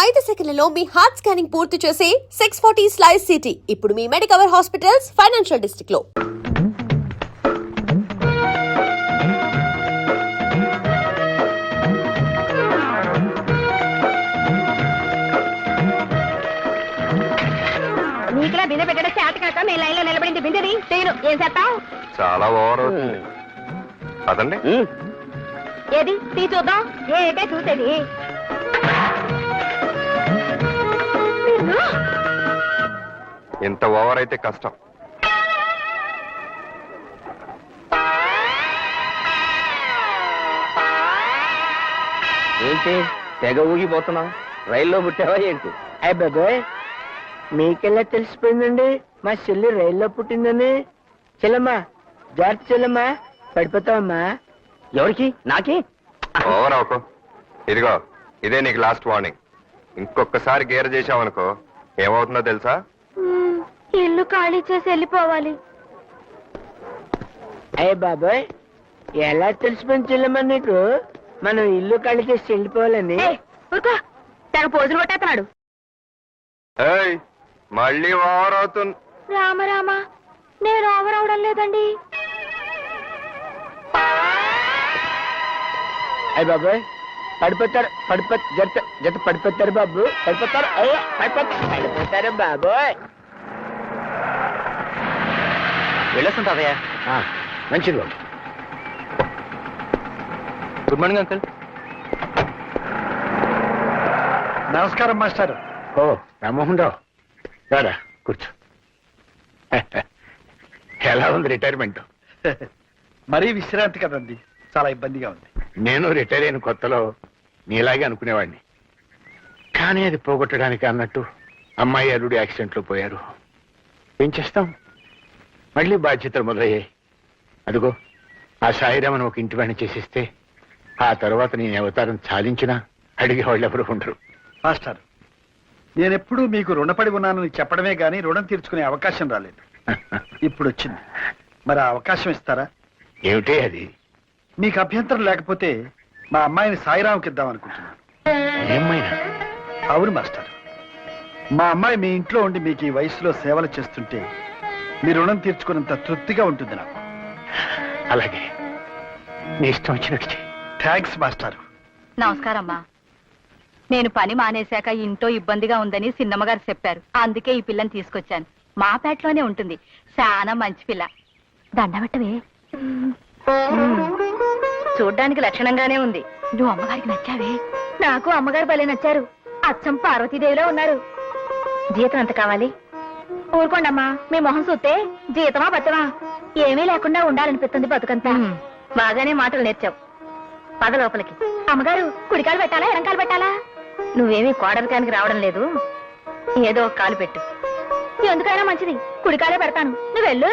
5 సెకన్లలో మీ heart scanning పూర్తి చేసి 640 స్లైస్ సిటీ ఇప్పుడు మీ మెడికవర్ హాస్పిటల్స్ ఫైనాన్షియల్ డిస్ట్రిక్ట్ లో. నీకులా బిందె పెట్టడం చేత కాక మీ లైన్ లో నిలబడింది బిందెని చేయను ఏం చేస్తావు? చాలా ఓవర్ అవుతుంది. అదండి ఏది తీ చూద్దాం. ఏటే చూసేది ఇంత ఓవర్ అయితే కష్టం. ఏంటి తెగ ఊగిపోతున్నావు? రైల్లో పుట్టావా ఏంటి? అయ్య బాబోయ్, మీకెలా తెలిసిపోయిందండి మా చెల్లి రైల్లో పుట్టిందని? చెల్లమ్మా జాగ్రత్త, చెల్లమ్మా పడిపోతావమ్మా. ఎవరికి? నాకి? ఓవర్ అవకు. ఇదిగో ఇదే నీకు లాస్ట్ వార్నింగ్. ఇంకొకసారి గేర్ చేసావనుకో ఏమవుతుందో తెలుసా? ఇల్లు ఖాళీ చేసి వెళ్ళిపోవాలి. అయ్య బాబోయ్, ఎలా తెలిసిపోయింది చెల్లమ్మా నీకు మనం ఇల్లు ఖాళీ చేసి వెళ్ళిపోవాలని? తెగ పోజులు కొట్టేస్తున్నాడు. ఏయ్ మళ్ళీ ఓవర్ అవుతుంది. రామ రామ, నేను ఓవర్ అవడం లేదండి. అయ్య బాబోయ్, పడిపోతారు జత జత పడిపోతారు బాబు, పడిపోతారు. అయ్యో పడిపోతారు బాబోయ్. వెళ్ళొస్తుంటావయ్యా? మంచిది బాబు. Good morning uncle. నమస్కారం మాస్టర్. ఓ రామ్మోహన్ రావు, రాడా కూర్చో. ఎలా ఉంది రిటైర్మెంట్? మరీ విశ్రాంతి కదండి, చాలా ఇబ్బందిగా ఉంది. నేను రిటైర్ అయిన కొత్తలో నీలాగే అనుకునేవాడిని, కానీ అది పోగొట్టడానికి అన్నట్టు అమ్మాయి అల్లుడు యాక్సిడెంట్లో పోయారు. ఏం చేస్తాం, మళ్ళీ బాధ్యతలు మొదలయ్యాయి. అదిగో ఆ సాయిరామను ఒక ఇంటి వాడిని చేసిస్తే ఆ తర్వాత నేను అవతారం సాధించినా అడిగేవాళ్ళు ఎవరు ఉండరు. మాస్టర్, నేనెప్పుడూ మీకు రుణపడి ఉన్నానని చెప్పడమే గానీ రుణం తీర్చుకునే అవకాశం రాలేదు. ఇప్పుడు వచ్చింది, మరి ఆ అవకాశం ఇస్తారా? ఏమిటే అది? మీకు అభ్యంతరం లేకపోతే మా అమ్మాయిని సాయిరాంకి ఇద్దాం అనుకుంటున్నాను. ఏమైనా? అవును మాస్టర్, మా అమ్మాయి మీ ఇంట్లో ఉండి మీకు ఈ వయసులో సేవలు చేస్తుంటే మీ రుణం తీర్చుకున్నంత తృప్తిగా ఉంటుంది నాకు. అలాగే, నీ ఇష్టం వచ్చినట్టు. Thanks master. నమస్కారం అమ్మా. నేను పని మానేశాక ఇంట్లో ఇబ్బందిగా ఉందని సిన్నమ్మగారు చెప్పారు, అందుకే ఈ పిల్లని తీసుకొచ్చాను. మా పేటలోనే ఉంటుంది, చాలా మంచి పిల్ల. దండబెట్టవే. చూడ్డానికి లక్షణంగానే ఉంది. నువ్వు అమ్మగారికి నచ్చావే? నాకు అమ్మగారు భలే నచ్చారు, అచ్చం పార్వతీదేవిలో ఉన్నారు. జీతం ఎంత కావాలి? ఊరుకోండమ్మా, మీ మొహం చూస్తే జీతమా బతమా ఏమీ లేకుండా ఉండాలనిపిస్తుంది బతుకంతా. బాగానే మాటలు నేర్చావు, పద లోపలికి. అమ్మగారు కుడికాలు పెట్టాలా ఎడంకాలు పెట్టాలా? నువ్వేమీ కోడలికానికి రావడం లేదు, ఏదో ఒక కాలు పెట్టు. ఎందుకైనా మంచిది, కుడికాలే పెడతాను, నువ్వు వెళ్ళు.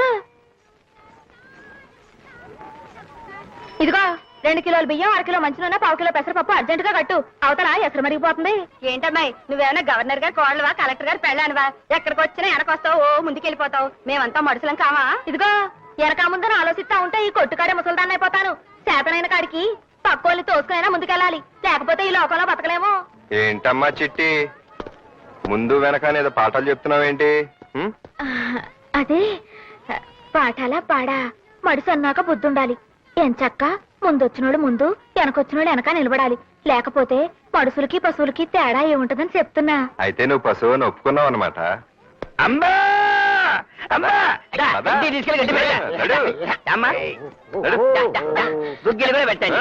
ఇదిగో 2 కిలోల బియ్యం, 1/2 కిలో మంచి నూనె, 1/4 కిలో పెసరపప్పు అర్జెంటుగా కట్టు, అవతల ఎసరు మరిగిపోతుంది. ఏంటమ్మాయి, నువ్వేమైనా గవర్నర్ గారు కోడలువా, కలెక్టర్ గారు పెళ్ళానువా? ఎక్కడికి వచ్చినా వెనకొస్తావు, ఓ ముందుకెళ్ళిపోతావు. మేమంతా మడుసులం కావా? ఇదిగో వెనక ముందని ఆలోచిస్తా ఉంటే ఈ కొట్టుకాడే ముసల్దాన్ని అయిపోతాను. చేతనైన కాడికి పక్కోళ్ళని తోసుకునైనా ముందుకెళ్ళాలి, లేకపోతే ఈ లోకంలో బతకలేము. ఏంటమ్మా చిట్టి, ముందు వెనకనేదో పాఠాలు చెప్తున్నావేంటి? అదే పాఠాలా పాడా, మడుసు అన్నాక బుద్ధుండాలి. ఎంచక్క ముందొచ్చినోడు ముందు, వెనకొచ్చినోడు వెనక నిలబడాలి, లేకపోతే మడుసులకి పశువులకి తేడా ఏముంటదని చెప్తున్నా. అయితే నువ్వు పశువుని ఒప్పుకున్నావు అనమాట. అమ్మా అమ్మా, తీసుకెళ్ళి గట్టి పెట్టా. అమ్మా దుగ్గిలు కూడా పెట్టండి.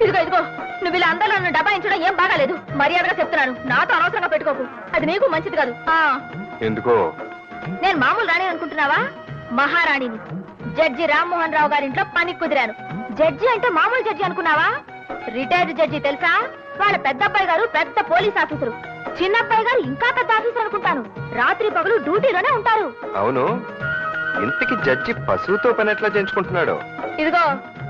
ఇదిగో ఇదిగో, నువ్వు ఇలా అందరూ నన్ను డబాయించడం ఏం బాగాలేదు. మర్యాదగా చెప్తున్నాను, నాతో అనవసరంగా పెట్టుకోకు, అది నీకు మంచిది కాదు. ఎందుకో? నేను మామూలు రాణి అనుకుంటున్నావా? మహారాణిని. జడ్జి రామ్మోహన్ రావు గారింట్లో పని కుదిరాను. జడ్జి అంటే మామూలు జడ్జి అనుకున్నావా? రిటైర్డ్ జడ్జి తెలుసా? వాళ్ళ పెద్దబ్బాయి గారు పెద్ద పోలీస్ ఆఫీసరు, చిన్నబ్బాయి గారు ఇంకా పెద్ద ఆఫీసర్ అనుకుంటాను. రాత్రి పగలు డ్యూటీలోనే ఉంటారు. అవును, ఇంతకి జడ్జి పశువుతో పని ఎట్లా చేయించుకుంటున్నాడు? ఇదిగో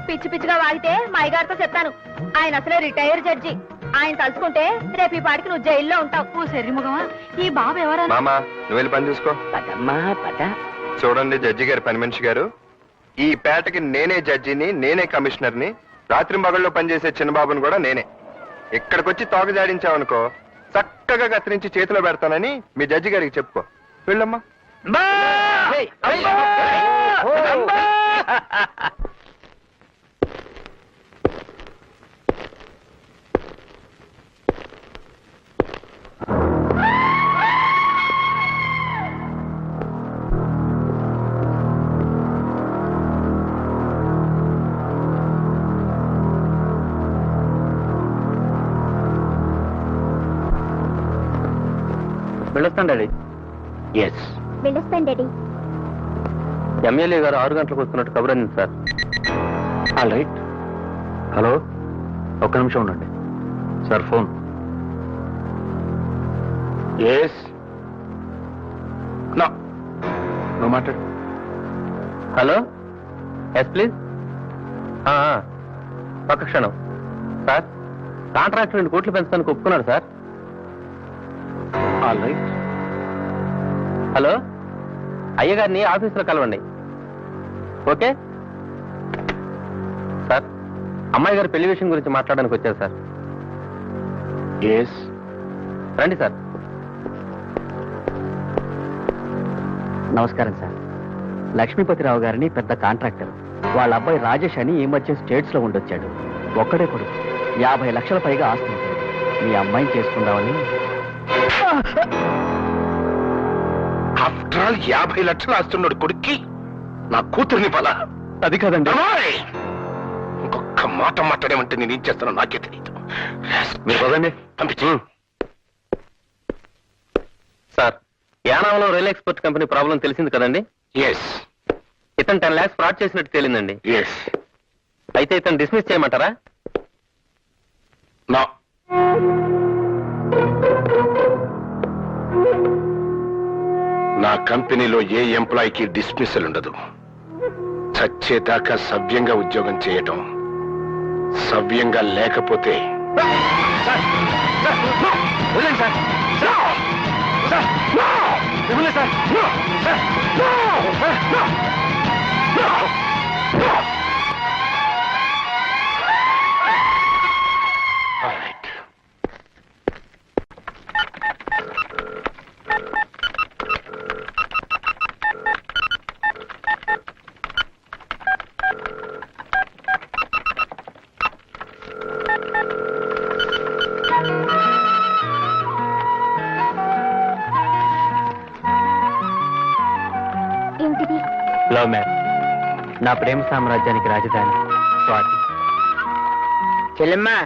పిచ్చి పిచ్చిగా వాగితే మా అయ్యగారితో చెప్తాను. ఆయన అసలే రిటైర్ జడ్జి, ఆయన తలుచుకుంటే రేపు ఈ పాటికి నువ్వు జైల్లో ఉంటావు. శరీరముఖమా, ఈ బాబు ఎవరా? మామా నువ్వు వెళ్ళి పని చూసుకో. పదమ్మా పద. చూడండి జడ్జి గారు, పని మనిషి గారు, ఈ పేటకి నేనే జడ్జిని, నేనే కమిషనర్ని, రాత్రి మగళ్ళలో పనిచేసే చిన్నబాబుని కూడా నేనే. ఇక్కడికొచ్చి తోక జాడించావనుకో చక్కగా కత్తిరించి చేతిలో పెడతానని మీ జడ్జి గారికి చెప్పుకో. వెళ్ళమ్మా. వెళ్ళొస్తాను డాడీ. ఎస్. వెళ్ళొస్తాను డాడీ. ఎమ్మెల్యే గారు 6 గంటలకు వస్తున్నట్టు కబుర్ అంది సార్. All right. హలో, ఒక్క నిమిషం ఉండండి సార్. ఫోన్. ఎస్. నో, నువ్వు మాట్లాడు. Hello, yes please. ఒక్క క్షణం సార్. కాంట్రాక్ట్ 2 కోట్లు పెంచడానికి ఒప్పుకున్నాడు సార్. All right. హలో, అయ్యగారిని ఆఫీసులో కలవండి. Okay sir. అమ్మాయి గారు పెళ్లి విషయం గురించి మాట్లాడడానికి వచ్చారు సార్. ఎస్. రండి సార్. నమస్కారం సార్. లక్ష్మీపతిరావు గారిని పెద్ద కాంట్రాక్టర్. వాళ్ళ అబ్బాయి రాజేష్ అని ఈ మధ్య స్టేట్స్ లో ఉండొచ్చాడు. ఒక్కడే కొడుకు. 50 లక్షల పైగా ఆస్తి ఉంటుంది. మీ అమ్మాయిని చేసుకుందామని. ఆఫ్టర్ ఆల్ 50 లక్షలు ఆస్తున్నాడు కొడుక్కి నా కూతుర్ని పలా. అది కాదండి. ఇంకొక మాట మాట్లాడేమంటే నేను ఏం చేస్తానో నాకే తెలియదు. మీరు పదండి. పంపించు. సార్, యానాంలో రైల్ ఎక్స్పోర్ట్ కంపెనీ ప్రాబ్లం తెలిసింది కదండి. ఎస్. ఇతను 10 lakhs ఫ్రాడ్ చేసినట్టు తేలిందండి. ఎస్. అయితే ఇతను డిస్మిస్ చేయమంటారా? నో. నా కంపెనీలో ఏ ఎంప్లాయీకి డిస్మిసల్ ఉండదు. చచ్చేదాకా సవ్యంగా ఉద్యోగం చేయటం, సవ్యంగా లేకపోతే ఏంటిది? Love marriage. నా ప్రేమ సామ్రాజ్యానికి రాజధాని స్వాతి. చెల్లెమ్మా,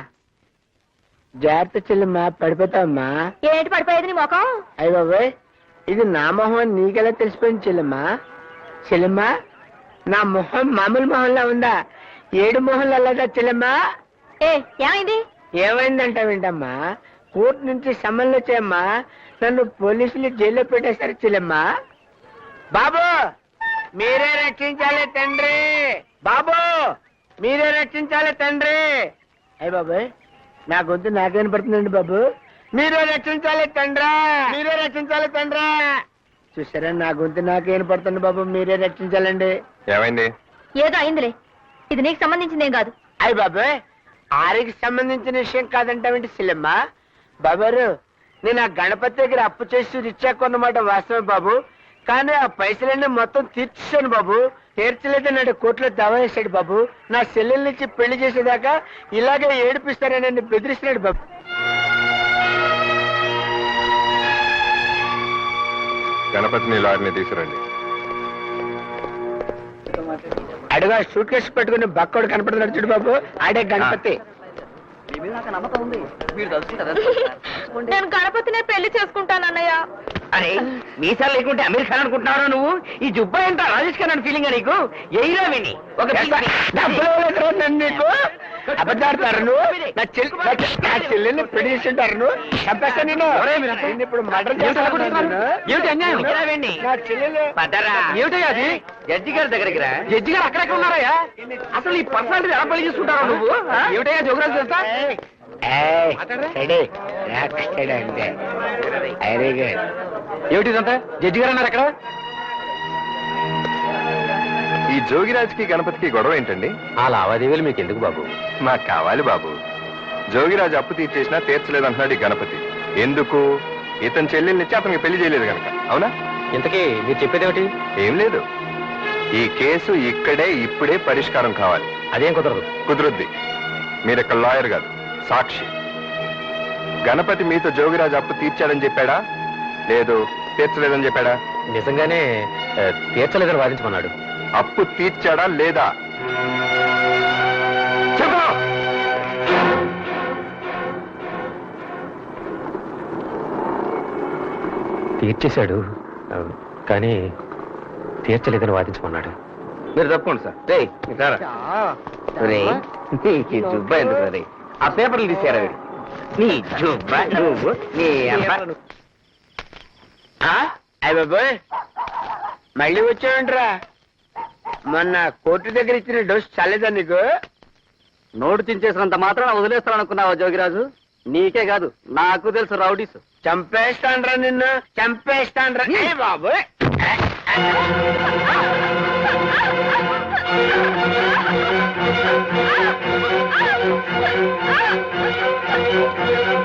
జాగ్రత్త చెల్లెమ్మా, పడిపోతావమ్మా. ఏంటి పడిపోయేది నీ ముఖం? అయ్య బాబాయ్, ఇది నా మొహం అని నీకెలా తెలిసిపోయింది చెల్లెమ్మా? చెల్లెమ్మా, నా మొహం మామూలు మొహంలా ఉందా? 7 మొహంలో అలాగా చెల్లెమ్మా? ఏమైంది? ఏమైందంటావేంటమ్మా? కోర్టు నుంచి సమన్లు వచ్చాయమ్మా. నన్ను పోలీసులు జైల్లో పెట్టేశారు చెల్లెమ్మా. బాబు, మీరే రక్షించాలి తండ్రి. బాబు, మీరే రక్షించాలి తండ్రి. అయ్య బాబాయ్, నా గొంతు నాకేం పడుతుందండి బాబు. మీరే రక్షించాలి తండ్రా, మీరే రక్షించాలి తండ్రా. చూసారా, నా గొంతు నాకేం పడుతుంది బాబు. మీరే రక్షించాలండి. ఏమైంది? ఏదో అయిందిలే. ఇది నీకు సంబంధించిందేం కాదు. అయ్య బాబాయ్, ఆరికి సంబంధించిన విషయం కాదంటావేంటి సిల్లమ్మ? బాబారు, నేను ఆ గణపతి దగ్గర అప్పు చేసి రిచ్చా కొన్నమాట వాస్తవే బాబు. కానీ ఆ పైసలన్నీ మొత్తం తీర్చాను బాబు. తీర్చలేదు నాడు కోర్టులో దావా వేశాడు బాబు. నా చెల్లెల నుంచి పెళ్లి చేసేదాకా ఇలాగే ఏడిపిస్తారని నన్ను బెదిరిస్తున్నాడు బాబు. గణపతిని లారీని తీసుకురండి. అడుగా సూట్ కేసు పెట్టుకుని బక్కోడు కనపడుతున్నాడు చూడు బాబు, ఆడే గణపతి. నేను గణపతినే పెళ్లి చేసుకుంటానన్నయ్య. అరే, మీసాలు లేకుంటే అమెరికా అనుకుంటున్నావు నువ్వు? ఈ జుబ్బా ఎంత రాజేష్ ఖన్నా ఫీలింగ్ నీకు? ఎయిరా విని ఒక నీకు అబద్ధాడతారు నువ్వు. నా చెల్లెల్ని పెళ్లి చేస్తుంటారు నువ్వు. చంపేస్తా నేను. ఇప్పుడు మర్డర్ చేస్తాను. నా చెల్లెలు ఏమిటయ్యా జడ్జి గారి దగ్గరికి రా. జడ్జి గారు అక్కడెక్కడ ఉన్నారయ్యా? అసలు ఈ పర్సనాలిటీ ఎలా పెళ్లి చేసుకుంటారా నువ్వు? ఏమిటయ్యా జోగ్రాఫీ తెలుసా? ఏమిటి ఇదంతా? జడ్జి గారు అన్నారు అక్కడ. ఈ జోగిరాజ్కి గణపతికి గొడవ ఏంటండి? ఆ లావాదేవీలు మీకు ఎందుకు బాబు? మాకు కావాలి బాబు. జోగిరాజు అప్పు తీర్చేసినా తీర్చలేదంటున్నాడు ఈ గణపతి. ఎందుకు? ఇతని చెల్లెల్నిచ్చి అతనికి పెళ్లి చేయలేదు కనుక. అవునా? ఇంతకీ మీరు చెప్పేదేమిటి? ఏం లేదు, ఈ కేసు ఇక్కడే ఇప్పుడే పరిష్కారం కావాలి. అదేం కుదరదు. కుదురుద్ది. మీరు ఇక్కడ లాయర్ కాదు, సాక్షి. గణపతి మీతో జోగిరాజు అప్పు తీర్చాడని చెప్పాడా, లేదు తీర్చలేదని చెప్పాడా? నిజంగానే తీర్చలేదని వాదించమన్నాడు. అప్పు తీర్చాడా లేదా? చెప్పు. తీర్చేశాడు, కానీ తీర్చలేదని వాదించమన్నాడు. మీరు తప్పకుండా సార్. రే జుబ్బా ఎందుకు రే? ఆ పేపర్లు తీసారా వీడు? నీ జుబ్బా నువ్వు నీ అబ్బాయి మళ్ళీ వచ్చావంటరా? మొన్న కోర్టు దగ్గర ఇచ్చిన డోస్ చాలేదా నీకు? నోటు చించేసినంత మాత్రం వదిలేస్తాననుకున్నావా జోగిరాజు? నీకే కాదు, నాకు తెలుసు రౌడీస్. చంపేస్తాండ్రా నిన్ను, చంపేస్తాండ్రా. ఏ బాబు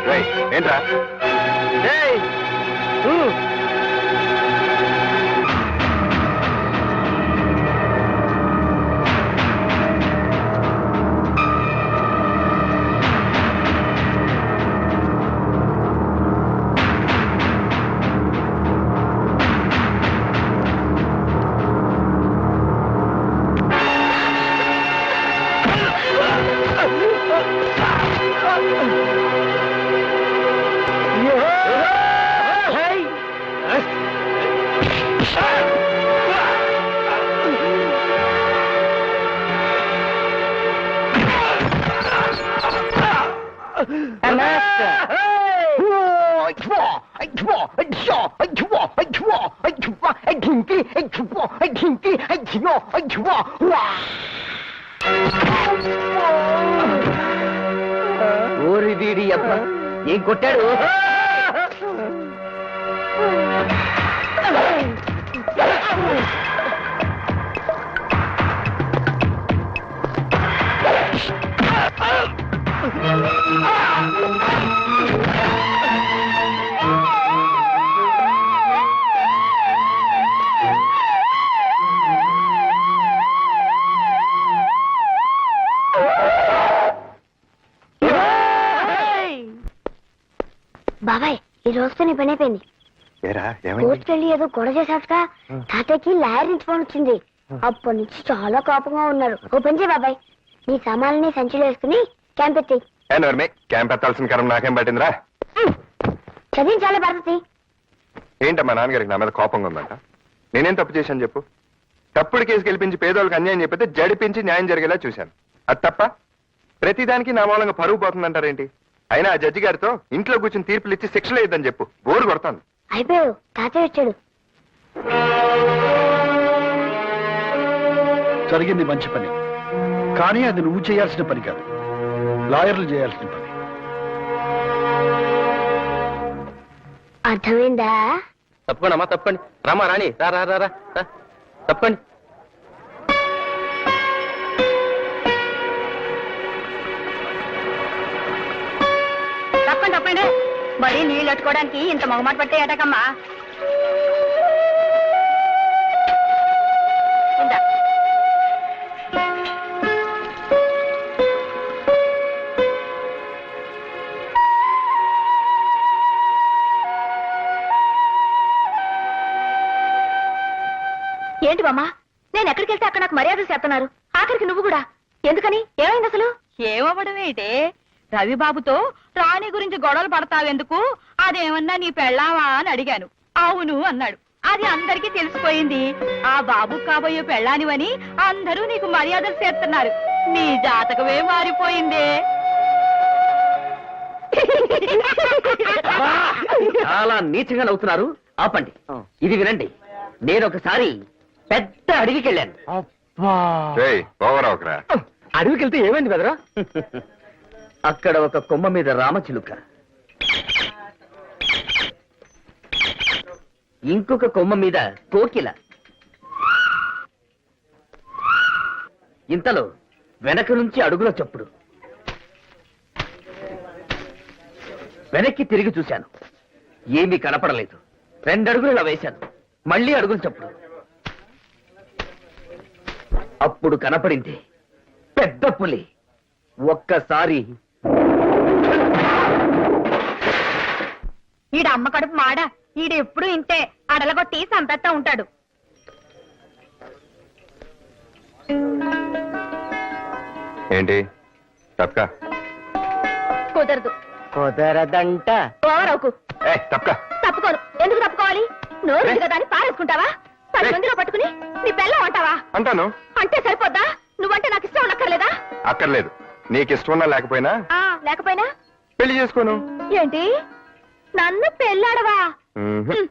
రేయ్, ఏంట్రా? ఏయ్, ఓరి వీడి అబ్బా, ఏం కొట్టాడు? బాబాయ్, ఈ రోజుతో నీ పని అయిపోయింది. ఏరా, ఏమైంది? కోర్టుకెళ్ళి ఏదో గొడవ చేశాక తాతయ్యకి లాయర్ నుంచి ఫోన్ వచ్చింది. అప్పటి నుంచి చాలా కోపంగా ఉన్నారు. ఓ పని చేయి బాబాయ్, నీ సామాన్లని సంచిలో వేసుకుని క్యాంప్ ఎత్తి. క్యాంప్ ఎత్తాల్సిన కరం నాకేం పట్టిందిరా? చదివించాలే భారతి. ఏంటమ్మా నాన్నగారికి నా మీద కోపంగా ఉందంట? నేనేం తప్పు చేశాను చెప్పు? తప్పుడు కేసు గెలిపించి పేదోళ్ళకి అన్యాయం చెప్పితే జడిపించి న్యాయం జరిగేలా చూశాను. అది తప్ప? ప్రతిదానికి నా మూలంగా పరువు పోతుందంటారేంటి? అయినా ఆ జడ్జి గారితో ఇంట్లో కూర్చొని తీర్పులు ఇచ్చి శిక్షలు వేయద్దని చెప్పు. బోరు కొడతాను. అయిపోయావు, తాతయ్య వచ్చాడు. జరిగింది మంచి పని, కానీ అది నువ్వు చేయాల్సిన పని కాదు, లాయర్లు చేయాల్సిన పని. అర్థమైందా? తప్పకుండా అమ్మా, తప్పండి. రామా రాణి, రా రా రా రా, తప్పండి. తప్పండి తప్పండి. మరి నీళ్ళు కట్టుకోవడానికి ఇంత మొగమాట పట్టే ఏటకమ్మా. ఏంటి బామ్మా, నేను ఎక్కడికి వెళ్తే అక్కడ నాకు మర్యాదలు చేస్తున్నారు, ఆఖరికి నువ్వు కూడా. ఎందుకని? ఏమైంది అసలు? ఏమవ్వడం ఏంటే? రవిబాబుతో రాణి గురించి గొడవలు పడతావెందుకు? అదేమన్నా నీ పెళ్ళావా అని అడిగాను. అవును అన్నాడు. అది అందరికీ తెలిసిపోయింది. ఆ బాబు కాబోయే పెళ్ళానివని అందరూ నీకు మర్యాదలు చేస్తున్నారు. నీ జాతకమే మారిపోయిందే. చాలా నీచంగా నవ్వుతున్నారు, ఆపండి. ఇది వినండి, నేను ఒకసారి పెద్ద అడవికెళ్ళాను. ఓవర్ అవకరా. అడవికి వెళ్తే ఏమైంది బెదరా? అక్కడ ఒక కొమ్మ మీద రామచిలుక, ఇంకొక కొమ్మ మీద కోకిల. ఇంతలో వెనక నుంచి అడుగుల చప్పుడు. వెనక్కి తిరిగి చూశాను. ఏమీ కనపడలేదు. 2 అడుగులు ఇలా వేశాను. మళ్ళీ అడుగులు చప్పుడు. అప్పుడు కనపడింది పెద్ద పులి. ఒక్కసారి ఈడ అమ్మ కడుపు మాడ. ఈడ ఎప్పుడు ఇంతే అడలగొట్టి సంపెత్తా ఉంటాడు. ఏంటి తప్పక కుదరదు. కుదరదంట. ఓవరవుకు. తప్పక తప్పుకోను. ఎందుకు తప్పుకోవాలి? నోరు ఉంది కదా అని పారేసుకుంటావా? 10 మందిలో పట్టుకుని నీ బెల్లం అంటావా? అంటాను. అంటే సరిపోద్దా? నువ్వంటే నాకు ఇష్టం ఉండక్కర్లేదా? అక్కర్లేదు. నీకు ఇష్టం ఉన్నా లేకపోయినా లేకపోయినా పెళ్లి చేసుకోను. ఏంటి? నన్ను పెళ్ళాడవా? మ్మ్హ్.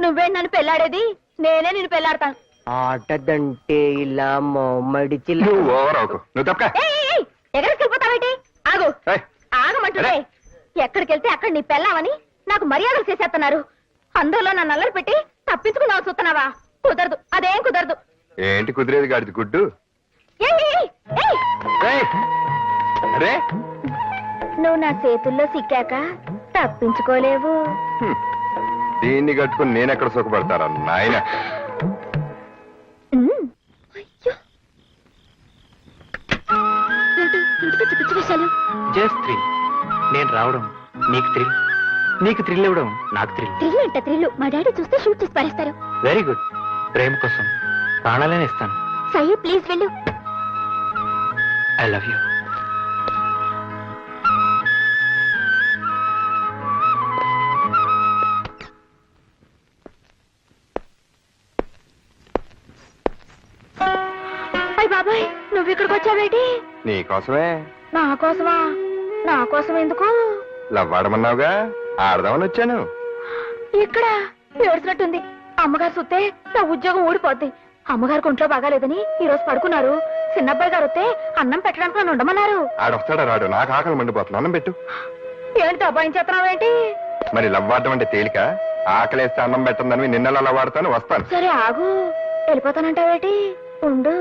నువ్వే నన్ను పెళ్ళాడేది? నేనే నిన్ను పెళ్ళాడతాను. ఆటదంటే ఇలా మడిచి నువ్వు ఓవర్ అవుకు. నువ్వు తప్పక ఎక్కడికి వెళ్ళిపోతావేంటి? ఆగు. ఆగమంటుంటే ఎక్కడికి వెళ్తే అక్కడ నీ పెళ్ళామని నాకు మర్యాదలు చేసేస్తున్నారు. అందులో నన్ను అల్లరి పెట్టి తప్పించుకుందాం చూస్తున్నావా? కుదరదు. అదేం కుదరదు. ఏంటి కుదిరేది గాడిది గుడ్డు? ఏయ్, ఏయ్, ఏయ్. ఏయ్! అరే నువ్వు నా చేతుల్లో సిక్కాక తప్పించుకోలేవు. హ్మ్. దీన్ని కట్టుకుని నేనెక్కడ సుఖపడతారా నాయన? అయ్యో. ఎందుకు పిచ్చి పిచ్చి విషయాలు? Just thrill. నేను రావడం నీకు థ్రిల్, నీకు థ్రిల్ ఇవ్వడం నాకు థ్రిల్. థ్రిల్ అంటే థ్రిల్. మా డాడీ చూస్తే షూట్ చేసి పారేస్తారు. Very good. ప్రేమ కోసం ప్రాణాలనే ఇస్తాను. సయ్య ప్లీజ్ వెళ్ళు. I love you. అయ్య బాబాయ్, నువ్వు ఇక్కడికి వచ్చావేంటి? నీ కోసమే. నా కోసమా? నా కోసం ఎందుకు? లవ్వాడమన్నావుగా, ఆడదామని వచ్చాను. ఇక్కడ ఏడ్చినట్టుంది. అమ్మగారు చూస్తే నా ఉద్యోగం ఊడిపోద్ది. అమ్మగారికి ఒంట్లో బాగాలేదని ఈ రోజు పడుకున్నారు. చిన్నబ్బాయి గారు వస్తే అన్నం పెట్టడానికి నన్ను ఉండమన్నారు. ఆడొస్తాడా రాడు? నాకు ఆకలి మండిపోతుంది. అన్నం పెట్టు. ఏంటి అబ్బాయి చేస్తున్నావేంటి? మరి లవ్వాడడం అంటే తేలిక? ఆకలేస్తే అన్నం పెట్టందని నిన్నలా లవ్వాడతాను. వస్తాను. సరే ఆగు. వెళ్ళిపోతానంటావేటి? ఉండు.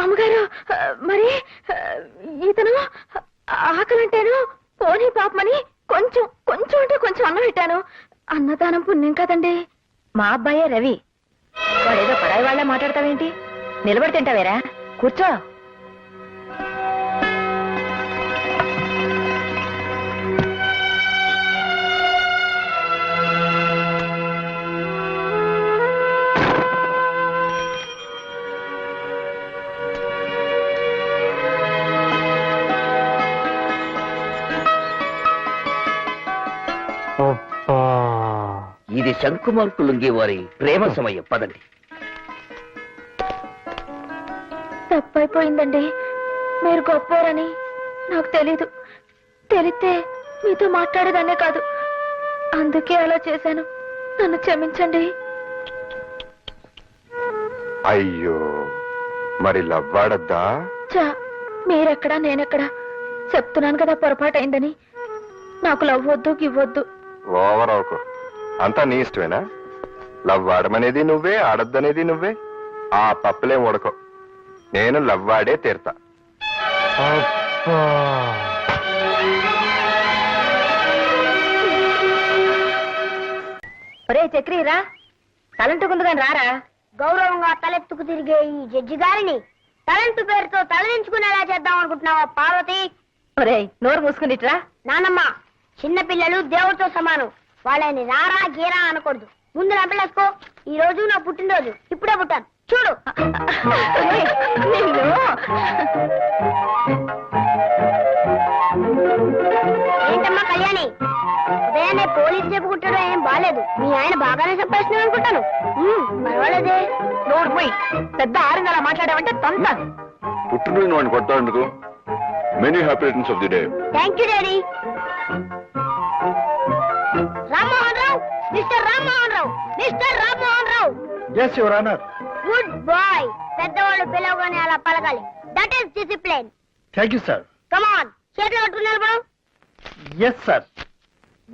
అమ్మగారు, మరి ఇతను ఆకలంటేను పోనీ పాపమని కొంచెం కొంచెం అంటే కొంచెం అన్నం పెట్టాను. అన్నదానం పుణ్యం కదండి. మా అబ్బాయే రవి. వాడేదో పరాయి వాళ్ళ మాట్లాడతావేంటి? నిలబడి తింటావేరా? కూర్చో. ఇది శంకుమార్కు లుంగి వారి ప్రేమ సమయం. పదండి. తప్పైపోయిందండి. మీరు గొప్పోరని నాకు తెలీదు. తెలిస్తే మీతో మాట్లాడేదాన్నే కాదు. అందుకే అలా చేశాను. నన్ను క్షమించండి. అయ్యో, మరి లవ్వాడద్దా? చా, మీరెక్కడా నేనెక్కడా? చెప్తున్నాను కదా పొరపాటైందని. నాకు లవ్ వద్దు, గివ్వొద్దు. ఓవర్ అవుకు. అంతా నీ ఇష్టమేనా? లవ్వాడమనేది నువ్వే, ఆడద్దనేది నువ్వే. ఆ పప్పులేం ఉడకో. నేను లవ్వాడే తీరుతా. ఒరే చక్రి రా. తలంటుకుంది కానీ రారా. గౌరవంగా తలెత్తుకు తిరిగే ఈ జడ్జి గారిని తలంటు పేరుతో తలదించుకునేలా చేద్దాం అనుకుంటున్నావా పార్వతి? ఒరే నోరు మూసుకునిట్రా. నానమ్మ, చిన్న పిల్లలు దేవుడితో సమానం. వాళ్ళని రారా గీరా అనకూడదు. ముందు రంపలేసుకో. ఈ రోజు నా పుట్టినరోజు. ఇప్పుడే పుట్టాను చూడు. ఏంటమ్మా కళ్యాణి, ఉదయాన్నే పోలీసు చెప్పుకుంటాడో ఏం బాలేదు. మీ ఆయన బాగానే సంపాదిస్తున్నాడు అనుకుంటాను. పర్వాలేదే. నోరు పోయి పెద్ద ఆరిందలా మాట్లాడావంటే తంతాను. పుట్టినరోజు వాడిని కొట్టాడు. Many happy returns of the day. Thank you daddy. Rammohan Rao, mister Rammohan Rao, mister Rammohan Rao. Yes your honour. Good boy. పెద్దవాళ్ళు పిలవగానే అలా పలకాలి. That is discipline. Thank you sir. Come on, చేతులు పట్టుకుని నిలబడు. Yes sir.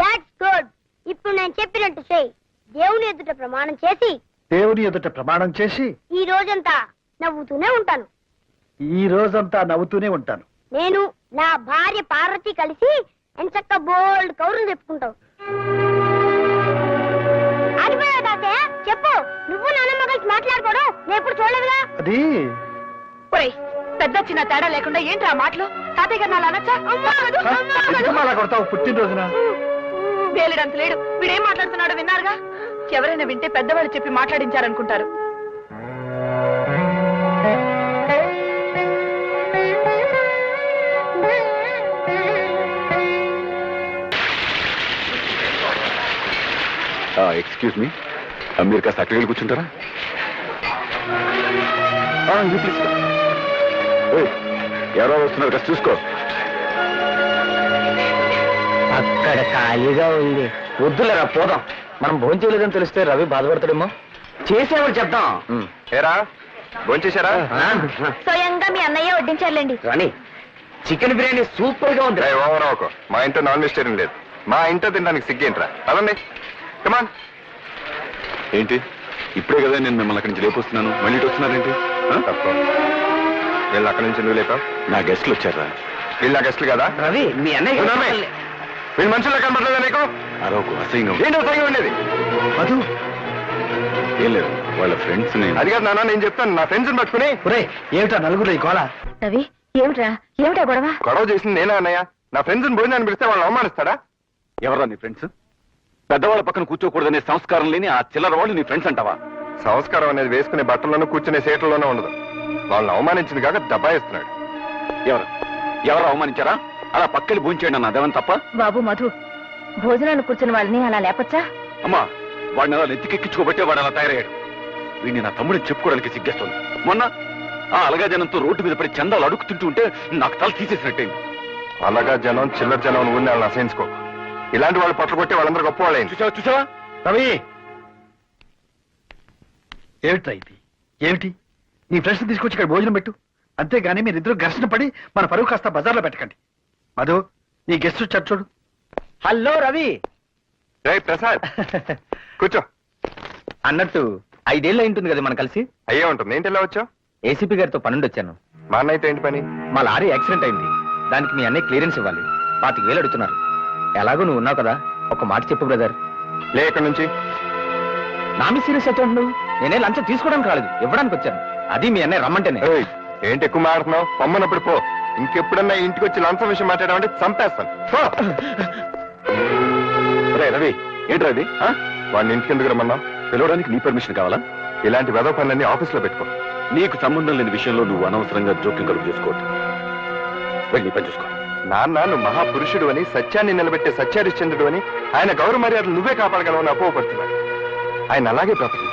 That's good. ఇప్పుడు నేను చెప్పినట్టు చెయ్యి. దేవుని ఎదుట ప్రమాణం చేసి దేవుని ఎదుట ప్రమాణం చేసి ఈ రోజంతా నవ్వుతూనే ఉంటాను. ఈ రోజంతా నవ్వుతూనే ఉంటాను. నేను నా భార్య పార్వతి కలిసి ఎంచక్క బోల్డ్ కౌరులు చెప్పుకుంటాం. ఆగిపోయావు తాతయ్య, చెప్పు. నువ్వు నాన్నమ్మ కలిసి మాట్లాడుకోవడం నేను ఎప్పుడు చూడలేదుగా. అది ఒరేయ్, పెద్ద చిన్న తేడా లేకుండా ఏంటి ఆ మాటలు? తాతయ్య గారు నాలా అనొచ్చా? ఎందుకు అలా కొడతావు పుట్టినరోజున? వేలిడంత లేడు. వీడేం మాట్లాడుతున్నాడో విన్నారుగా. ఎవరైనా వింటే పెద్దవాళ్ళు చెప్పి మాట్లాడించారనుకుంటారు. ఎక్స్క్యూజ్ మీ, మీరు కాస్త అక్కడికి వెళ్ళి కూర్చుంటారా? ఎవరో వస్తున్నారు కాస్త చూసుకో. అక్కడ ఖాళీగా ఉంది. వద్దులేరా పోదాం. మనం భోజనం చేయలేదని తెలిస్తే రవి బాధపడతాడేమో. చేసేవాడు చెప్తాం. ఏరా భోంచేశారా? స్వయంగా మీ అన్నయ్య వడ్డించారులేండి. రాణి, చికెన్ బిర్యానీ సూపర్ గా ఉంది. ఓవర్ అవ్వకు. మా ఇంట్లో నాన్ వెజిటేరియన్ లేదు. మా ఇంట్లో తినడానికి సిగ్గేంట్రా? అదండి కమాన్. ఏంటి ఇప్పుడే కదా నేను మిమ్మల్ని అక్కడి నుంచి లేపొస్తున్నాను, మళ్ళీ ఇటు వస్తున్నారేంటి? తప్పు. వీళ్ళు అక్కడి నుంచి నువ్వు లేపావు. నా గెస్ట్లు వచ్చారా? వీళ్ళు నా గెస్ట్లు కదా? రవి, మీ అన్నయ్య వీళ్ళు మనుషుల్లో కనబడలేదా నీకు? అరవకు, అసహ్యంగా ఏంటి అసహ్యంగా ఉండేది? మధు, ఏం లేదు, వాళ్ళ ఫ్రెండ్స్ అది కాదు నాన్న, నేను చెప్తాను. నా ఫ్రెండ్స్ పట్టుకుని ఒరేయ్ ఏమిటా నలుగురు ఈ గోళ? రవి, ఏమిట్రా గొడవ? గొడవ చేసింది నేనే అన్నయ్య. నా ఫ్రెండ్స్ భోజనాన్ని పిలిస్తే వాళ్ళు అవమానిస్తాడా? ఎవరా నీ ఫ్రెండ్స్? పెద్దవాళ్ళ పక్కన కూర్చోకూడదనే సంస్కారం లేని ఆ చిల్లర వాళ్ళు నీ ఫ్రెండ్స్ అంటావా? సంస్కారం అనేది వేసుకునే బట్టల్లోనూ కూర్చునే సీట్లలోనూ ఉండదు. వాళ్ళని అవమానించింది కాక దబాయిస్తున్నాడు. ఎవరు అవమానించారా? అలా పక్కకి భోంచేయండి అన్న, అదేమని తప్ప? బాబు మధు, భోజనాన్ని కూర్చుని వాళ్ళని అలా లేపచ్చా? అమ్మా, వాడిని అలా నెత్తికెక్కించుకోబట్టే వాడు అలా తయారయ్యాడు. వీడిని నా తమ్ముడిని చెప్పుకోవడానికి సిగ్గేస్తుంది. మొన్న ఆ అలగా జనంతో రోడ్డు మీద పడి చందాలు అడుగుతుంటూ ఉంటే నాకు తల తీసేసినట్టయింది. అలాగా జనం చిల్లర జనం ఊరిని వాళ్ళని అసహించుకో. ఇలాంటి వాళ్ళు పట్ల కొట్టి వాళ్ళందరూ గొప్ప వాళ్ళైంది. చూసావా? రవి, ఏమిట్రా ఇది? ఏమిటి? నీ ఫ్రెండ్స్ తీసుకొచ్చి ఇక్కడ భోజనం పెట్టు. అంతేగాని మీరిద్దరు ఘర్షణ పడి మన పరువు కాస్త బజార్లో పెట్టకండి. మధు, నీ గెస్ట్ వచ్చారు చూడు. హలో రవి. రే ప్రసాద్, కూర్చో. అన్నట్టు 5 ఏళ్ళు ఉంటుంది కదా మనం కలిసి. అయ్యే ఉంటుంది. ఏంటి ఎలా వచ్చావు? ఏసీపీ గారితో పనుండి వచ్చాను. మా అన్నయ్యతో ఏంటి పని? మా లారీ యాక్సిడెంట్ అయింది. దానికి మీ అన్నయ్య క్లియరెన్స్ ఇవ్వాలి. 25,000 అడుగుతున్నారు. ఎలాగో నువ్వు ఉన్నావు కదా, ఒక మాట చెప్పు బ్రదర్. లే ఇక్కడి నుంచి. నా మీ సీరియస్ అయితే నువ్వు. నేనే లంచం తీసుకోవడానికి రాలేదు, ఇవ్వడానికి వచ్చాను. అది మీ అన్నయ్య రమ్మంటేనే. ఏయ్, ఏంటి ఎక్కువ మాడుతున్నావు? పొమ్మన్నప్పుడు పో. ఇంకెప్పుడన్నా ఇంటికి వచ్చి లంచం విషయం మాట్లాడామంటే చంపేస్తాను. పో. రవి, ఏంట్రా అది? వాడిని ఇంటికి ఎందుకు రమ్మన్నావు? పిలవడానికి నీ పర్మిషన్ కావాలా? ఇలాంటి వెధవ పనులన్నీ ఆఫీస్లో పెట్టుకో. నీకు సంబంధం లేని విషయంలో నువ్వు అనవసరంగా జోక్యం కలుగు చేసుకోవద్దు. వెళ్ళి నీ పని చూసుకో. నాన్న, నువ్వు మహాపురుషుడు అని, సత్యాన్ని నిలబెట్టే సత్యారిశ్చంద్రుడు అని, ఆయన గౌరవ మర్యాదలు నువ్వే కాపాడగలవని అపోహపడుతున్నాడు. ఆయన అలాగే బ్రతకు.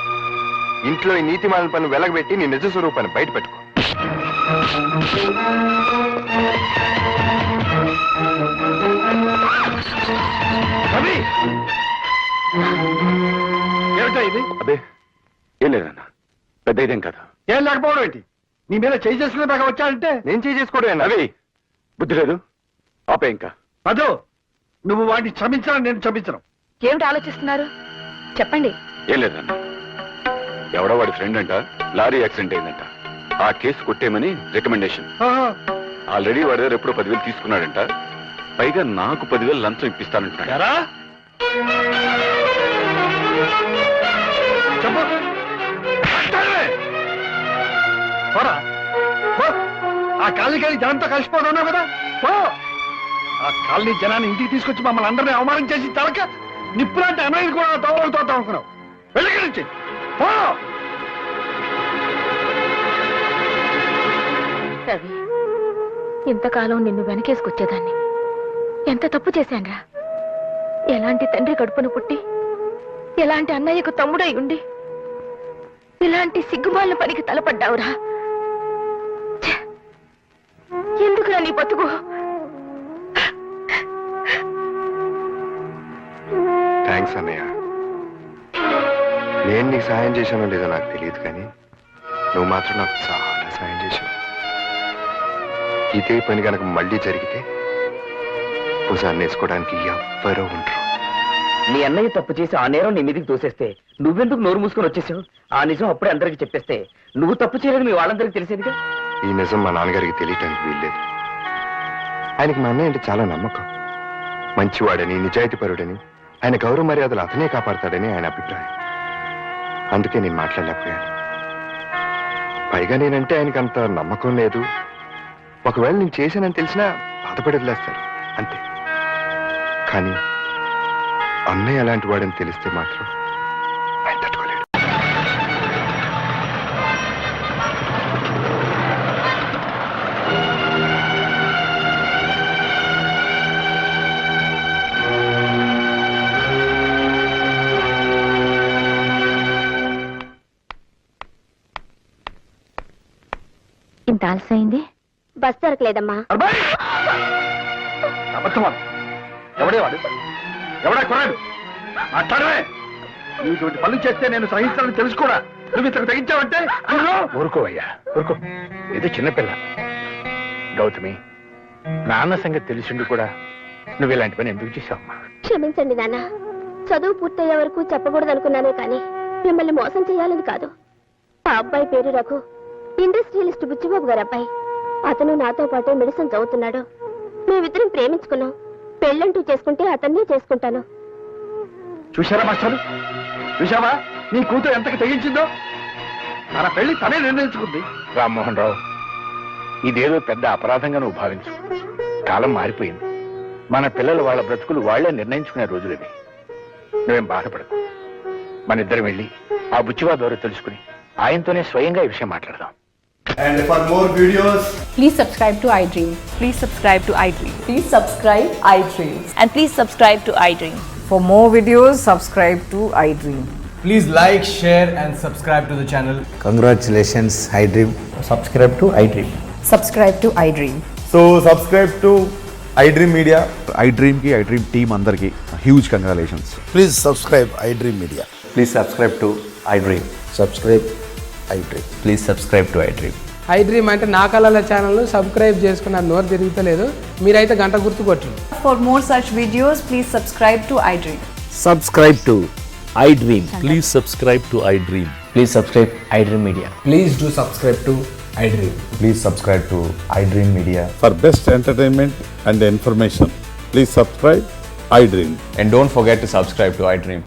ఇంట్లో ఈ నీతిమాలిన పని వెలగబెట్టి నీ నిజ స్వరూపాన్ని బయట పెట్టుకో. రవి, ఏమిటా ఇది? అదే ఏం లేదన్నా, పెద్ద ఇదేం కాదు. ఏం లేకపోవడం ఏంటి? నీ మీద చేయి చేసుకునే దాకా వచ్చాడంటే నేను చేసుకోవడం రవి, బుద్ధి లేదు, ఆపే ఇంకా. మధు, నువ్వు వాడిని క్షమించాలని నేను క్షమించను. ఏమిటి ఆలోచిస్తున్నారు? చెప్పండి. ఏం లేదన్నా, ఎవడో వాడి ఫ్రెండ్ అంట లారీ యాక్సిడెంట్ అయిందంట. ఆ కేసు కొట్టేయమని రికమెండేషన్. ఆల్రెడీ వాడి దగ్గర ఎప్పుడో 10,000 తీసుకున్నాడంట. పైగా నాకు 10,000 లంచం ఇప్పిస్తానంటున్నాడు. ఎరా? చెప్పు. పోరా. పో. ఆ కాలనీ జనంతో కలిసిపోతున్నావు కదా, పో. ఆ కాలనీ జనాన్ని ఇంటికి తీసుకొచ్చి మమ్మల్ని అందరినీ అవమానం చేసి తలక నిప్పులాంటి అన్నయ్యని కూడా తోడుతో అనుకున్నావు. వెళ్ళి నుంచి పో. రవి, ఇంతకాలం నిన్ను వెనకేసుకొచ్చేదాన్ని. ఎంత తప్పు చేశాన్రా. ఎలాంటి తండ్రి కడుపును పుట్టి, ఎలాంటి అన్నయ్యకు తమ్ముడై ఉండి, ఇలాంటి సిగ్గుమాలిన పనికి తలపడ్డావురా. ఛే! ఎందుకురా నీ బతుకు? థ్యాంక్స్ అన్నయ్య. నేను నీకు సాయం చేశానో లేదో నాకు తెలియదు, కానీ నువ్వు మాత్రం నాకు చాలా సాయం చేశావు. ఇదే పని కనుక మళ్ళీ జరిగితే భుజాన్ని వేసుకోవడానికి ఎవ్వరూ ఉండరు. మీ అన్నయ్య తప్పు చేసి ఆ నేరం నీ మీదకి తోసేస్తే నువ్వెందుకు నోరు మూసుకొని వచ్చేసావు? ఆ నిజం అప్పుడే అందరికి చెప్పేస్తే నువ్వు తప్పు చేయలేదు మీ వాళ్ళందరికీ తెలిసేదిగా. ఈ నిజం మా నాన్నగారికి తెలియటానికి వీల్లేదు. ఆయనకి మా అన్నయ్య అంటే చాలా నమ్మకం. మంచివాడని, నిజాయితీపరుడని, ఆయన గౌరవ మర్యాదలు అతనే కాపాడతాడని ఆయన అభిప్రాయం. అందుకే నేను మాట్లాడలేకపోయాను. పైగా నేనంటే ఆయనకి అంత నమ్మకం లేదు. ఒకవేళ నేను చేశానని తెలిసినా బాధపడి వదిలేస్తారు అంతే. కానీ అన్నయ్య అలాంటి వాడని తెలిస్తే మాత్రం ఆయన తట్టుకోలేడు. ఇంత ఆలస్యమైంది. బస్ దొరకలేదమ్మా. అబద్ధమా? ఎవడే వాడు? ఎవడా కొరాడు? మాట్లాడవే. నువ్వు ఇటువంటి పనులు చేస్తే నేను సహించాలని తెలుసు కూడా. నువ్వు ఇంతకు తెగించావంటే ఊరుకోవయ్యా, ఊరుకో. ఇది చిన్నపిల్ల. గౌతమి, నాన్న సంగతి తెలిసిండు కూడా నువ్వు ఇలాంటి పని ఎందుకు చేశావమ్మా? క్షమించండి నాన్న. చదువు పూర్తయ్యే వరకు చెప్పకూడదు అనుకున్నానే కానీ మిమ్మల్ని మోసం చేయాలని కాదు. ఆ అబ్బాయి పేరు రఘు, ఇండస్ట్రియలిస్ట్ బుచ్చిబాబు గారు అబ్బాయి. అతను నాతో పాటు మెడిసిన్ చదువుతున్నాడు. మేమిద్దరం ప్రేమించుకున్నాం. పెళ్ళంటూ చేసుకుంటే అతన్నే చేసుకుంటాను. చూశారా మాస్టర్? చూశావా నీ కూతురు ఎంతకు తెగించిందో? తన పెళ్లి తనే నిర్ణయించుకుంది. రామ్మోహన్ రావు, ఇదేదో పెద్ద అపరాధంగా నువ్వు భావించు. కాలం మారిపోయింది. మన పిల్లలు వాళ్ళ బ్రతుకులు వాళ్లే నిర్ణయించుకునే రోజులు ఇవి. నువ్వేం బాధపడకు. మన ఇద్దరం వెళ్ళి ఆ బుచ్చివా ద్వారా తెలుసుకుని ఆయనతోనే స్వయంగా ఈ విషయం మాట్లాడదాం. And for more videos, Please subscribe to iDream. Please subscribe to iDream. Please subscribe iDream. And please subscribe to iDream. For more videos, subscribe to iDream. please like, share and subscribe to the channel. Congratulations, iDream. Subscribe to iDream. Subscribe to iDream. So subscribe to iDream Media. iDream ki iDream team andarki huge congratulations. Please subscribe iDream media. Please subscribe to iDream. Subscribe iDream. Please subscribe to iDream. iDream అంటే నా కళల channel subscribe చేసుకున్న నోరు తిరుగుతలేదు. మీరైతే గంట గుర్తు కొట్టండి. For more such videos, please subscribe to iDream. Subscribe to iDream. Please subscribe to iDream. Please subscribe iDream Media. Please do subscribe to iDream. Please subscribe to iDream Media. For best entertainment and information, please subscribe iDream. And don't forget to subscribe to iDream.